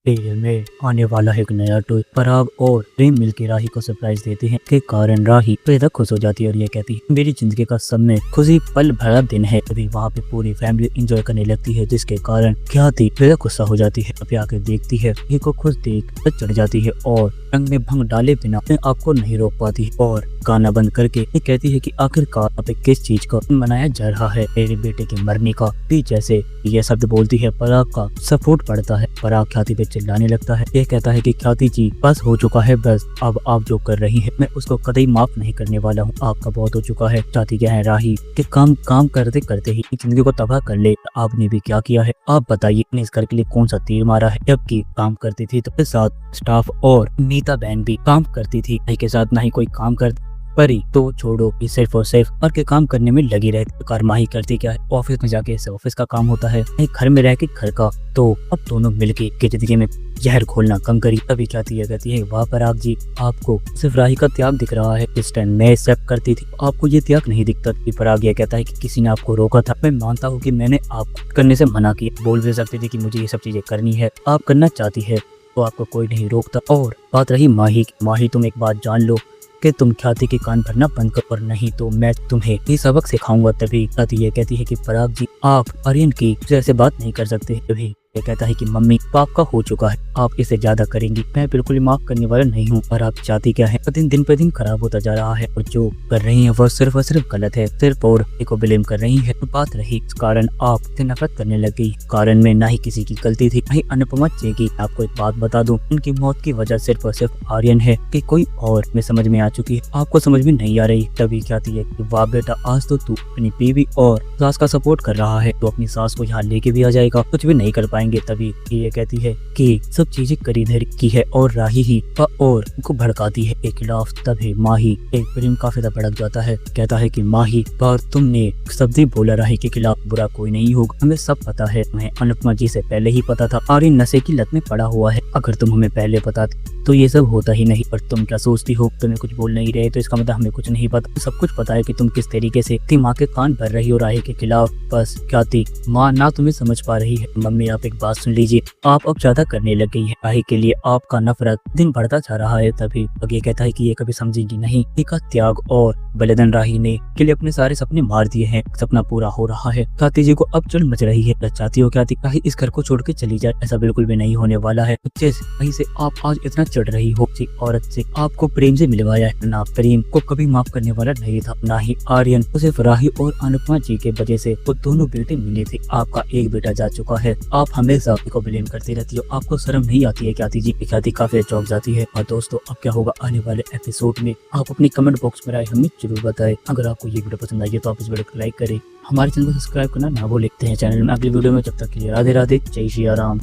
Serial में आने वाला है एक नया ट्विस्ट। पराग और प्रेम मिलकर राही को सरप्राइज देते हैं के कारण राही बेहद खुश हो जाती है और ये कहती है मेरी जिंदगी का सबसे खुशी पल भरा दिन है। तभी वहाँ पे पूरी फैमिली एंजॉय करने लगती है, जिसके कारण ख्याति बेहद गुस्सा हो जाती है। अभी आके देखती है ये को खुश देख चढ़ जाती है और रंग में भंग डाले बिना अपने आप को नहीं रोक पाती और गाना बंद करके ये कहती है कि आखिरकार यहाँ पे किस चीज का मनाया जा रहा है, मेरे बेटे के मरने का। भी जैसे ये शब्द बोलती है पराग का सपोर्ट पड़ता है। पराग ख्याति पे चिल्लाने लगता है। ये कहता है कि ख्याति जी बस हो चुका है, बस अब आप जो कर रही हैं मैं उसको कतई माफ नहीं करने वाला हूँ। आपका बहुत हो चुका है। चाहती क्या है राही कि काम करते करते ही जिंदगी को तबाह कर ले। आपने भी क्या किया है आप बताइए, ने इस घर के लिए कौन सा तीर मारा है। जबकि काम करती थी तो साथ स्टाफ और नीता बहन भी काम करती थी, के साथ ना ही कोई काम करती। परी तो छोड़ो, ये सिर्फ और सिर्फ घर के काम करने में लगी रहती। कारमाही करती क्या है, ऑफिस में जाके इसे ऑफिस का काम होता है, घर में रह के घर का। तो अब दोनों मिलके की जिंदगी में जहर घोलना कम करी। तभी कहती है वाह पराग जी, आपको सिर्फ राही का त्याग दिख रहा है। इस टाइम मैं सब करती थी आपको ये त्याग नहीं दिखता। पराग ये कहता है कि किसी ने आपको रोका था। मैं मानता हूँ कि मैंने आपको करने से मना किया। बोल भी सकती थी कि मुझे ये सब चीजें करनी है, आप करना चाहती है तो आपको कोई नहीं रोकता। और बात रही माही तुम एक बात जान लो कि तुम ख्याति के कान भरना बंद कर, और नहीं तो मैं तुम्हें ये सबक सिखाऊंगा। तभी ख्याति ये कहती है कि पराग जी आप आर्यन की जैसे बात नहीं कर सकते। तभी ये कहता है कि मम्मी पाप का हो चुका है, आप इसे ज्यादा करेंगी, मैं बिल्कुल माफ करने वाला नहीं हूँ। और आप चाहती क्या है, दिन पे दिन खराब होता जा रहा है और जो कर रही है वो सिर्फ और सिर्फ गलत है। सिर्फ और को ब्लेम कर रही है। तो बात रही इस कारण आप से नफरत करने लग गई। कारण में ना ही किसी की गलती थी, नहीं अनुपमा जी की। आपको एक बात बता दूं, उनकी मौत की वजह सिर्फ और सिर्फ आर्यन है कि कोई और में समझ में आ चुकी है, आपको समझ में नहीं आ रही। तभी कहती है कि वाह बेटा, आज तो तू अपनी बीवी और सास का सपोर्ट कर रहा है, तो अपनी सास को यहाँ लेके भी आ जाएगा, कुछ भी नहीं कर पाएंगे। तभी ये कहती है कि सब चीजें करीधर की है और राही ही और उनको भड़काती है के खिलाफ। तभी माही एक प्रेम काफी ज्यादा भड़क जाता है। कहता है कि माही पर तुमने शब्द बोला राही के खिलाफ, बुरा कोई नहीं होगा, हमें सब पता है। तुम्हें अनुपमा जी से पहले ही पता था आर्यन नशे की लत में पड़ा हुआ है। अगर तुम हमें पहले बताते तो ये सब होता ही नहीं। पर तुम क्या सोचती हो, तुम्हें कुछ बोल नहीं रहे तो इसका मतलब हमें कुछ नहीं पता। सब कुछ पता है कि तुम किस तरीके से माँ के कान भर रही हो राही के खिलाफ। बस ख्याति माँ ना तुम्हें समझ पा रही है। मम्मी आप एक बात सुन लीजिए, आप अब ज्यादा करने लग गई है। राही के लिए आपका नफरत दिन बढ़ता जा रहा है। तभी ये कहता है कि ये कभी समझेगी नहीं का त्याग और बलिदान राही ने के लिए अपने सारे सपने मार दिए हैं। सपना पूरा हो रहा है। ख्याति जी को अब चुल मच रही है। चाहती हो ख्याति राही इस घर को छोड़ के चली जाए, ऐसा बिल्कुल भी नहीं होने वाला है। वहीं से आप आज इतना चढ़ रही हो औरत से, आपको प्रेम से मिलवाया है ना, प्रेम को कभी माफ करने वाला नहीं था, ना ही आर्यन। तो सिर्फ राही और अनुपमा जी के वजह से वो दोनों बेटे मिले थे। आपका एक बेटा जा चुका है, आप हमेशा को ब्लेम करती रहती हो, आपको शर्म नहीं आती है ख्याति जी। ख्याति काफी चौंक जाती है। और दोस्तों अब क्या होगा आने वाले एपिसोड में, आप अपनी कमेंट बॉक्स में राय हमें जरूर बताएं। अगर आपको ये वीडियो पसंद आई है तो आप इस वीडियो को लाइक करें, हमारे चैनल को सब्सक्राइब करना ना भूलें। चैनल में अगली वीडियो में, जब तक के लिए राधे राधे, जय श्री राम।